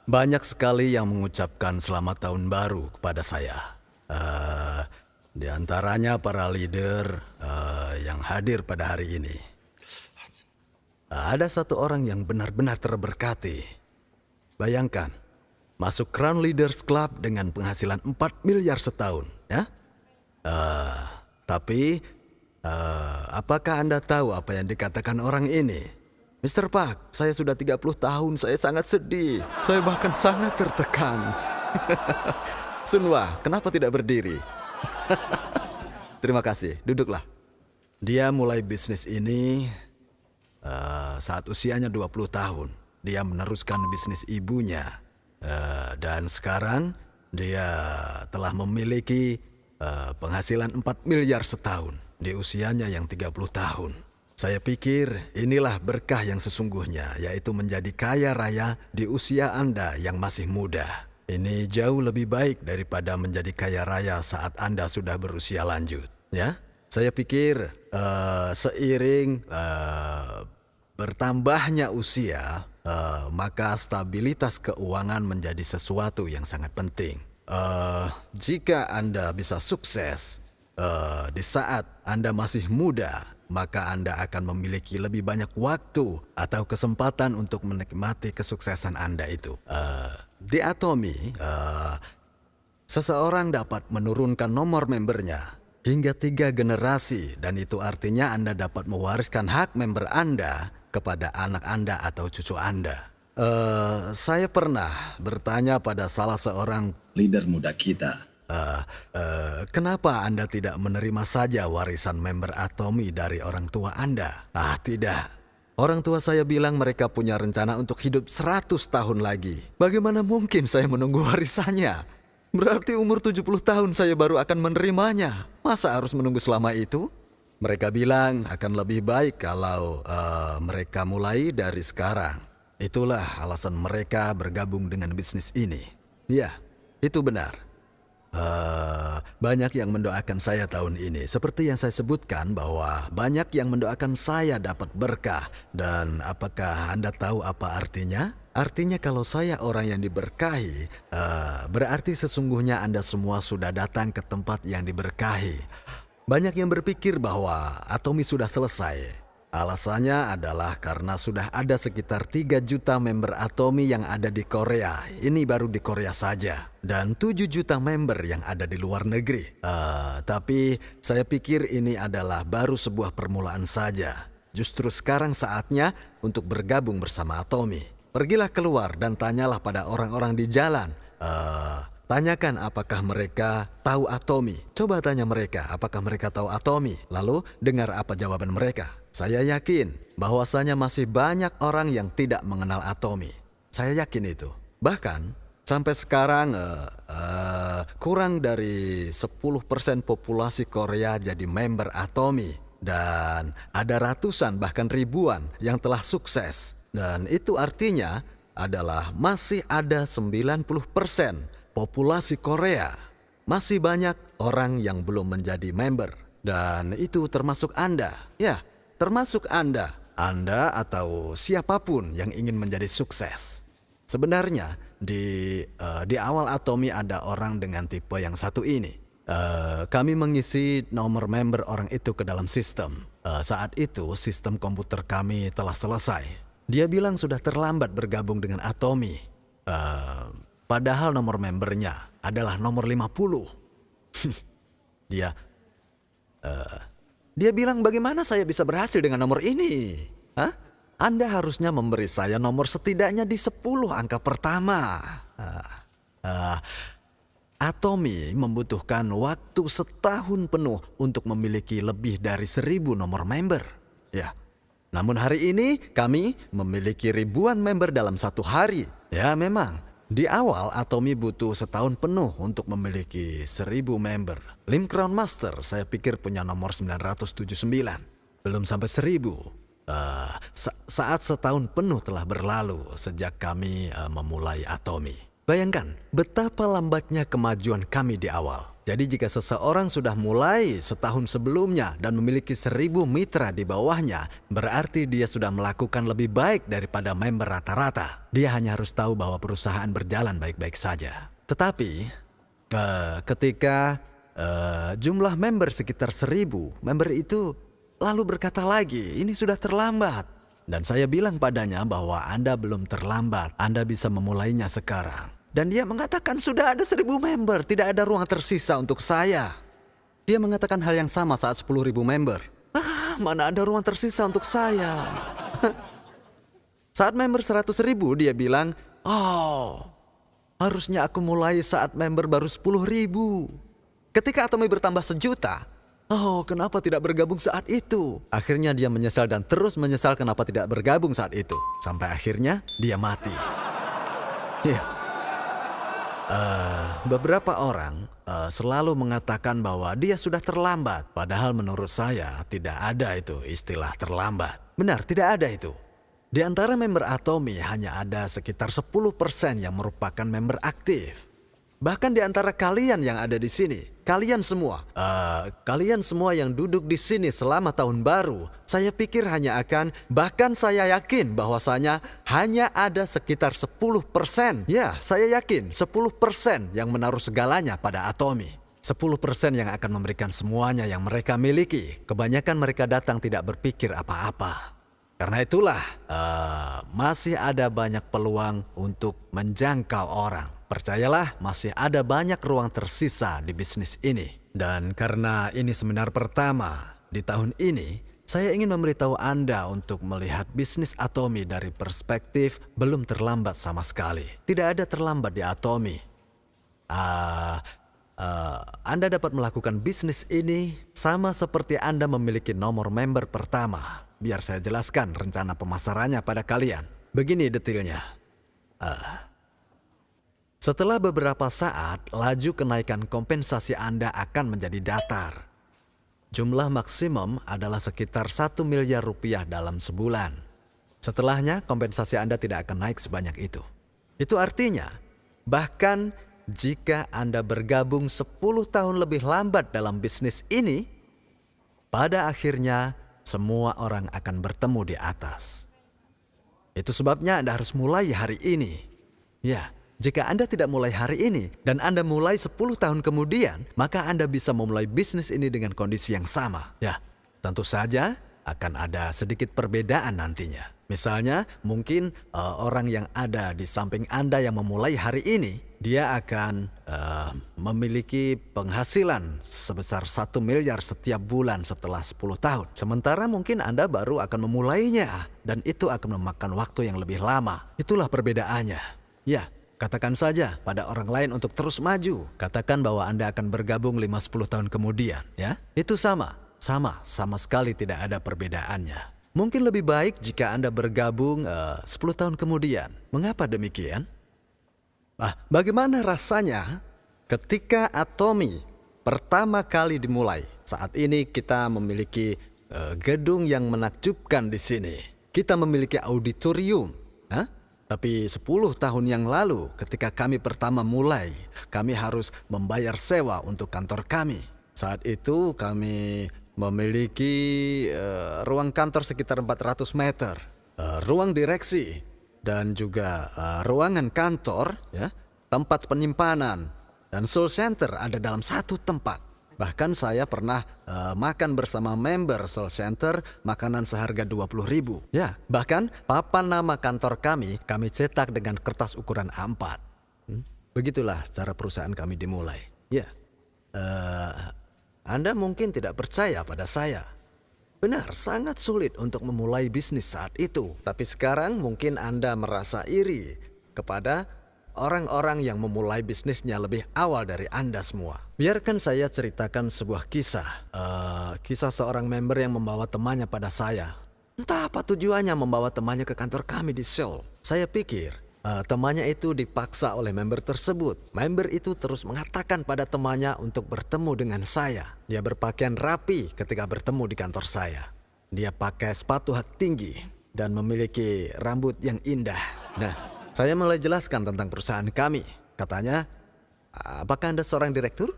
Banyak sekali yang mengucapkan selamat tahun baru kepada saya. Ah, di antaranya para leader yang hadir pada hari ini. Ada satu orang yang benar-benar terberkati. Bayangkan, masuk Crown Leaders Club dengan penghasilan 4 miliar setahun, ya? Tapi, apakah Anda tahu apa yang dikatakan orang ini? Mr. Park, saya sudah 30 tahun, saya sangat sedih. Saya bahkan sangat tertekan. Sunwa, kenapa tidak berdiri? Terima kasih, duduklah. Dia mulai bisnis ini saat usianya 20 tahun. Dia meneruskan bisnis ibunya. Dan sekarang dia telah memiliki penghasilan 4 miliar setahun di usianya yang 30 tahun. Saya pikir inilah berkah yang sesungguhnya, yaitu menjadi kaya raya di usia Anda yang masih muda. Ini jauh lebih baik daripada menjadi kaya raya saat Anda sudah berusia lanjut. Ya, saya pikir seiring bertambahnya usia, maka stabilitas keuangan menjadi sesuatu yang sangat penting. Jika Anda bisa sukses di saat Anda masih muda, maka Anda akan memiliki lebih banyak waktu atau kesempatan untuk menikmati kesuksesan Anda itu. Di Atomy, seseorang dapat menurunkan nomor membernya hingga 3 generasi, dan itu artinya Anda dapat mewariskan hak member Anda kepada anak Anda atau cucu Anda. Saya pernah bertanya pada salah seorang leader muda kita. kenapa Anda tidak menerima saja warisan member Atomy dari orang tua Anda? Tidak. Orang tua saya bilang mereka punya rencana untuk hidup 100 tahun lagi. Bagaimana mungkin saya menunggu warisannya? Berarti umur 70 tahun saya baru akan menerimanya. Masa harus menunggu selama itu? Mereka bilang akan lebih baik kalau mereka mulai dari sekarang. Itulah alasan mereka bergabung dengan bisnis ini. Ya, itu benar. Banyak yang mendoakan saya tahun ini. Seperti yang saya sebutkan bahwa banyak yang mendoakan saya dapat berkah. Dan apakah Anda tahu apa artinya? Artinya kalau saya orang yang diberkahi, berarti sesungguhnya Anda semua sudah datang ke tempat yang diberkahi. Banyak yang berpikir bahwa Atomy sudah selesai. Alasannya adalah karena sudah ada sekitar 3 juta member Atomy yang ada di Korea. Ini baru di Korea saja. Dan 7 juta member yang ada di luar negeri. Tapi saya pikir ini adalah baru sebuah permulaan saja. Justru sekarang saatnya untuk bergabung bersama Atomy. Pergilah keluar dan tanyalah pada orang-orang di jalan. Tanyakan apakah mereka tahu Atomy. Coba tanya mereka apakah mereka tahu Atomy. Lalu dengar apa jawaban mereka. Saya yakin bahwasanya masih banyak orang yang tidak mengenal Atomy. Saya yakin itu. Bahkan sampai sekarang kurang dari 10% populasi Korea jadi member Atomy. Dan ada ratusan bahkan ribuan yang telah sukses. Dan itu artinya adalah masih ada 90% populasi Korea. Masih banyak orang yang belum menjadi member. Dan itu termasuk Anda. Ya, termasuk Anda. Anda atau siapapun yang ingin menjadi sukses. Sebenarnya di awal Atomy ada orang dengan tipe yang satu ini. Kami mengisi nomor member orang itu ke dalam sistem. Saat itu sistem komputer kami telah selesai. Dia bilang sudah terlambat bergabung dengan Atomy. Padahal nomor membernya adalah nomor 50. Dia bilang, bagaimana saya bisa berhasil dengan nomor ini? Anda harusnya memberi saya nomor setidaknya di 10 angka pertama. Atomy membutuhkan waktu setahun penuh untuk memiliki lebih dari 1.000 nomor member. Ya. Namun hari ini kami memiliki ribuan member dalam satu hari. Ya memang, di awal Atomy butuh setahun penuh untuk memiliki 1.000 member. Lim Crown Master saya pikir punya nomor 979. Belum sampai 1.000. Saat setahun penuh telah berlalu sejak kami memulai Atomy. Bayangkan betapa lambatnya kemajuan kami di awal. Jadi jika seseorang sudah mulai setahun sebelumnya dan memiliki 1.000 mitra di bawahnya, berarti dia sudah melakukan lebih baik daripada member rata-rata. Dia hanya harus tahu bahwa perusahaan berjalan baik-baik saja. Tetapi ketika jumlah member sekitar 1.000, member itu lalu berkata lagi, ini sudah terlambat. Dan saya bilang padanya bahwa Anda belum terlambat, Anda bisa memulainya sekarang. Dan dia mengatakan sudah ada 1.000 member, tidak ada ruang tersisa untuk saya. Dia mengatakan hal yang sama saat 10.000 member. Mana ada ruang tersisa untuk saya. Saat member 100.000 dia bilang, harusnya aku mulai saat member baru 10.000. Ketika Atomy bertambah 1.000.000, kenapa tidak bergabung saat itu? Akhirnya dia menyesal dan terus menyesal kenapa tidak bergabung saat itu. Sampai akhirnya dia mati. Ya. Beberapa orang selalu mengatakan bahwa dia sudah terlambat. Padahal menurut saya tidak ada itu istilah terlambat. Benar, tidak ada itu. Di antara member Atomy hanya ada sekitar 10% yang merupakan member aktif. Bahkan di antara kalian yang ada di sini, kalian semua yang duduk di sini selama tahun baru, saya pikir bahkan saya yakin bahwasanya hanya ada sekitar 10%. Ya, saya yakin 10% yang menaruh segalanya pada Atomy. 10% yang akan memberikan semuanya yang mereka miliki. Kebanyakan mereka datang tidak berpikir apa-apa. Karena itulah masih ada banyak peluang untuk menjangkau orang. Percayalah, masih ada banyak ruang tersisa di bisnis ini. Dan karena ini seminar pertama di tahun ini, saya ingin memberitahu Anda untuk melihat bisnis Atomy dari perspektif belum terlambat sama sekali. Tidak ada terlambat di Atomy. Anda dapat melakukan bisnis ini sama seperti Anda memiliki nomor member pertama. Biar saya jelaskan rencana pemasarannya pada kalian. Begini detailnya. Setelah beberapa saat, laju kenaikan kompensasi Anda akan menjadi datar. Jumlah maksimum adalah sekitar 1 miliar rupiah dalam sebulan. Setelahnya, kompensasi Anda tidak akan naik sebanyak itu. Itu artinya, bahkan jika Anda bergabung 10 tahun lebih lambat dalam bisnis ini, pada akhirnya semua orang akan bertemu di atas. Itu sebabnya Anda harus mulai hari ini. Ya. Jika Anda tidak mulai hari ini dan Anda mulai 10 tahun kemudian, maka Anda bisa memulai bisnis ini dengan kondisi yang sama. Ya, tentu saja akan ada sedikit perbedaan nantinya. Misalnya, mungkin orang yang ada di samping Anda yang memulai hari ini, dia akan memiliki penghasilan sebesar 1 miliar setiap bulan setelah 10 tahun. Sementara mungkin Anda baru akan memulainya dan itu akan memakan waktu yang lebih lama. Itulah perbedaannya. Ya. Katakan saja pada orang lain untuk terus maju. Katakan bahwa Anda akan bergabung 5-10 tahun kemudian, ya. Itu sama sekali tidak ada perbedaannya. Mungkin lebih baik jika Anda bergabung 10 tahun kemudian. Mengapa demikian? Bagaimana rasanya ketika Atomy pertama kali dimulai? Saat ini kita memiliki gedung yang menakjubkan di sini. Kita memiliki auditorium. Tapi 10 tahun yang lalu ketika kami pertama mulai, kami harus membayar sewa untuk kantor kami. Saat itu kami memiliki ruang kantor sekitar 400 meter, ruang direksi, dan juga ruangan kantor, ya, tempat penyimpanan, dan soul center ada dalam satu tempat. Bahkan saya pernah makan bersama member Soul Center makanan seharga 20.000. Ya, bahkan papan nama kantor kami cetak dengan kertas ukuran A4. Begitulah cara perusahaan kami dimulai. Ya, Anda mungkin tidak percaya pada saya. Benar, sangat sulit untuk memulai bisnis saat itu. Tapi sekarang mungkin Anda merasa iri kepada orang-orang yang memulai bisnisnya lebih awal dari Anda semua. Biarkan saya ceritakan sebuah kisah. Kisah seorang member yang membawa temannya pada saya. Entah apa tujuannya membawa temannya ke kantor kami di Seoul. Saya pikir temannya itu dipaksa oleh member tersebut. Member itu terus mengatakan pada temannya untuk bertemu dengan saya. Dia berpakaian rapi ketika bertemu di kantor saya. Dia pakai sepatu hak tinggi dan memiliki rambut yang indah. Nah, saya mulai jelaskan tentang perusahaan kami. Katanya, apakah Anda seorang direktur?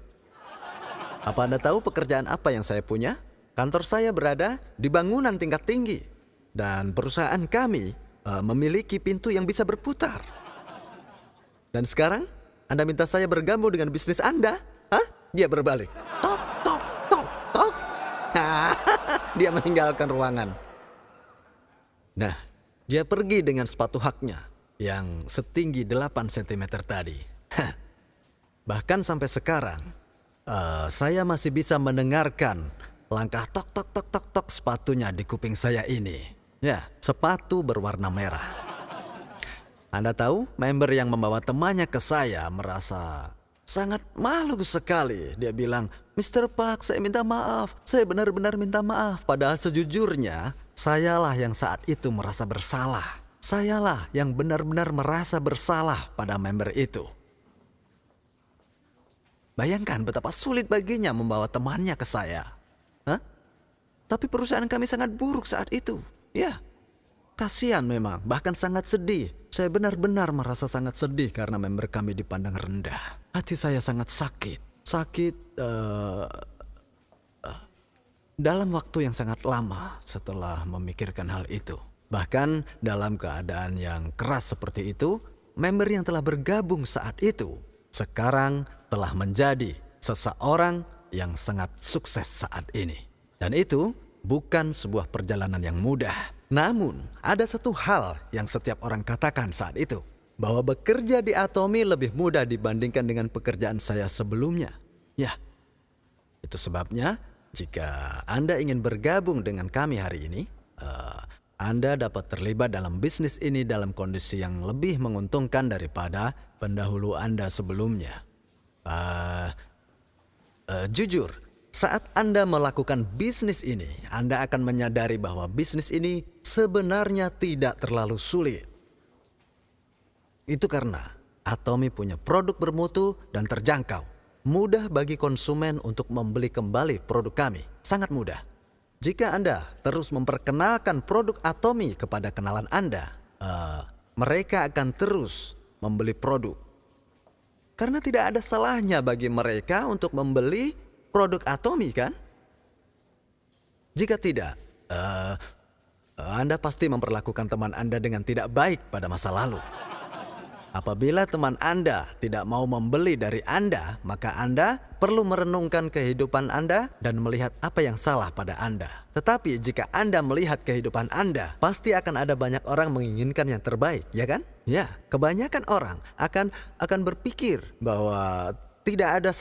Apa Anda tahu pekerjaan apa yang saya punya? Kantor saya berada di bangunan tingkat tinggi. Dan perusahaan kami memiliki pintu yang bisa berputar. Dan sekarang Anda minta saya bergabung dengan bisnis Anda? Hah? Dia berbalik. Tok, tok, tok, tok. Dia meninggalkan ruangan. Nah, dia pergi dengan sepatu haknya yang setinggi 8 cm tadi. Bahkan sampai sekarang, saya masih bisa mendengarkan langkah tok tok tok tok tok sepatunya di kuping saya ini. Ya, sepatu berwarna merah. Anda tahu, member yang membawa temannya ke saya merasa sangat malu sekali. Dia bilang, "Mr. Park, saya minta maaf. Saya benar-benar minta maaf." Padahal sejujurnya, sayalah yang saat itu merasa bersalah. Sayalah yang benar-benar merasa bersalah pada member itu. Bayangkan betapa sulit baginya membawa temannya ke saya. Hah? Tapi perusahaan kami sangat buruk saat itu. Ya, kasihan memang, bahkan sangat sedih. Saya benar-benar merasa sangat sedih karena member kami dipandang rendah. Hati saya sangat sakit. Dalam waktu yang sangat lama setelah memikirkan hal itu. Bahkan dalam keadaan yang keras seperti itu, member yang telah bergabung saat itu sekarang telah menjadi seseorang yang sangat sukses saat ini. Dan itu bukan sebuah perjalanan yang mudah. Namun, ada satu hal yang setiap orang katakan saat itu, bahwa bekerja di Atomy lebih mudah dibandingkan dengan pekerjaan saya sebelumnya. Ya, itu sebabnya jika Anda ingin bergabung dengan kami hari ini, Anda dapat terlibat dalam bisnis ini dalam kondisi yang lebih menguntungkan daripada pendahulu Anda sebelumnya. Jujur, saat Anda melakukan bisnis ini, Anda akan menyadari bahwa bisnis ini sebenarnya tidak terlalu sulit. Itu karena Atomy punya produk bermutu dan terjangkau. Mudah bagi konsumen untuk membeli kembali produk kami. Sangat mudah. Jika Anda terus memperkenalkan produk Atomy kepada kenalan Anda, mereka akan terus membeli produk. Karena tidak ada salahnya bagi mereka untuk membeli produk Atomy, kan? Jika tidak, Anda pasti memperlakukan teman Anda dengan tidak baik pada masa lalu. Apabila teman Anda tidak mau membeli dari Anda, maka Anda perlu merenungkan kehidupan Anda dan melihat apa yang salah pada Anda. Tetapi jika Anda melihat kehidupan Anda, pasti akan ada banyak orang menginginkan yang terbaik, ya kan? Ya, kebanyakan orang akan berpikir bahwa tidak ada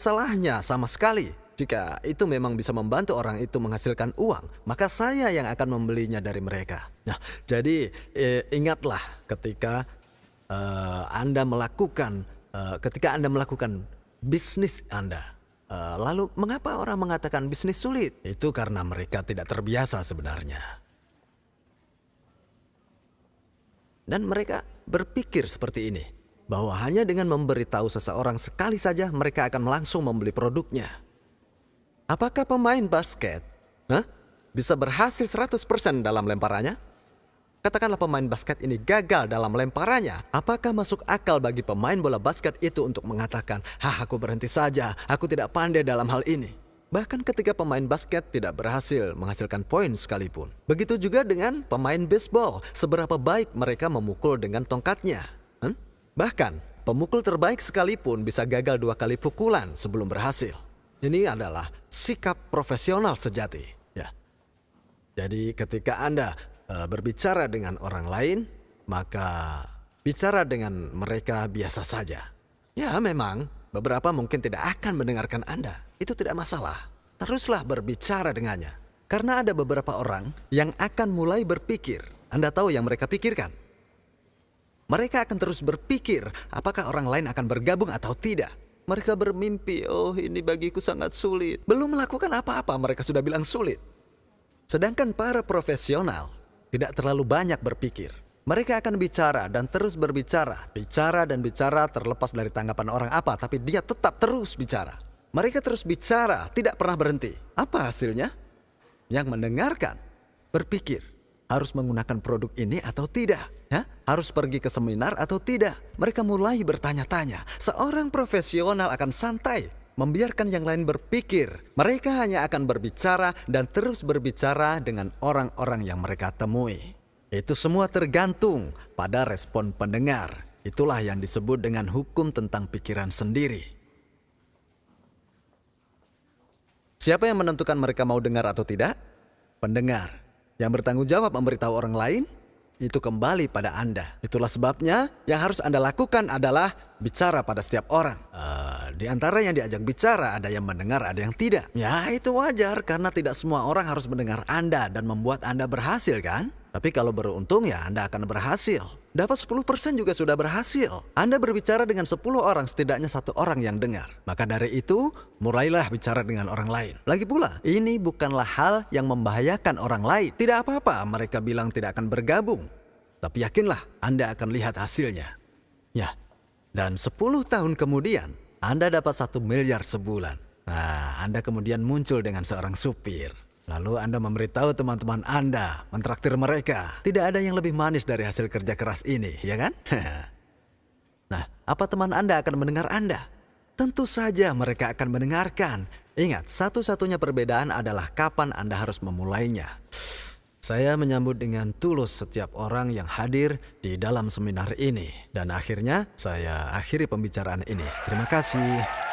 salahnya sama sekali. Jika itu memang bisa membantu orang itu menghasilkan uang, maka saya yang akan membelinya dari mereka. Nah, jadi ingatlah ketika Anda melakukan bisnis Anda. Lalu mengapa orang mengatakan bisnis sulit? Itu karena mereka tidak terbiasa sebenarnya. Dan mereka berpikir seperti ini, bahwa hanya dengan memberitahu seseorang sekali saja mereka akan langsung membeli produknya. Apakah pemain basket bisa berhasil 100% dalam lemparannya? Katakanlah pemain basket ini gagal dalam lemparannya. Apakah masuk akal bagi pemain bola basket itu untuk mengatakan, aku berhenti saja, aku tidak pandai dalam hal ini. Bahkan ketika pemain basket tidak berhasil menghasilkan poin sekalipun. Begitu juga dengan pemain baseball, seberapa baik mereka memukul dengan tongkatnya. Bahkan pemukul terbaik sekalipun bisa gagal 2 kali pukulan sebelum berhasil. Ini adalah sikap profesional sejati. Ya. Jadi ketika Anda berbicara dengan orang lain, maka bicara dengan mereka biasa saja. Ya memang, beberapa mungkin tidak akan mendengarkan Anda. Itu tidak masalah. Teruslah berbicara dengannya. Karena ada beberapa orang yang akan mulai berpikir. Anda tahu yang mereka pikirkan? Mereka akan terus berpikir, apakah orang lain akan bergabung atau tidak. Mereka bermimpi, ini bagiku sangat sulit. Belum melakukan apa-apa, mereka sudah bilang sulit. Sedangkan para profesional tidak terlalu banyak berpikir. Mereka akan bicara dan terus berbicara. Bicara dan bicara terlepas dari tanggapan orang apa, tapi dia tetap terus bicara. Mereka terus bicara, tidak pernah berhenti. Apa hasilnya? Yang mendengarkan berpikir, harus menggunakan produk ini atau tidak? Harus pergi ke seminar atau tidak? Mereka mulai bertanya-tanya. Seorang profesional akan santai. membiarkan yang lain berpikir. Mereka hanya akan berbicara dan terus berbicara dengan orang-orang yang mereka temui. Itu semua tergantung pada respon pendengar. Itulah yang disebut dengan hukum tentang pikiran sendiri. Siapa yang menentukan mereka mau dengar atau tidak? Pendengar. Yang bertanggung jawab memberitahu orang lain, itu kembali pada Anda. Itulah sebabnya yang harus Anda lakukan adalah bicara pada setiap orang. Di antara yang diajak bicara ada yang mendengar, ada yang tidak. Ya itu wajar karena tidak semua orang harus mendengar Anda dan membuat Anda berhasil kan? Tapi kalau beruntung ya Anda akan berhasil. Dapat 10% juga sudah berhasil. Anda berbicara dengan 10 orang, setidaknya 1 orang yang dengar. Maka dari itu, mulailah bicara dengan orang lain. Lagi pula, ini bukanlah hal yang membahayakan orang lain. Tidak apa-apa mereka bilang tidak akan bergabung. Tapi yakinlah, Anda akan lihat hasilnya. Ya, dan 10 tahun kemudian, Anda dapat 1 miliar sebulan. Nah, Anda kemudian muncul dengan seorang supir. Lalu Anda memberitahu teman-teman Anda, mentraktir mereka. Tidak ada yang lebih manis dari hasil kerja keras ini, ya kan? Nah, apa teman Anda akan mendengar Anda? Tentu saja mereka akan mendengarkan. Ingat, satu-satunya perbedaan adalah kapan Anda harus memulainya. Saya menyambut dengan tulus setiap orang yang hadir di dalam seminar ini. Dan akhirnya, saya akhiri pembicaraan ini. Terima kasih.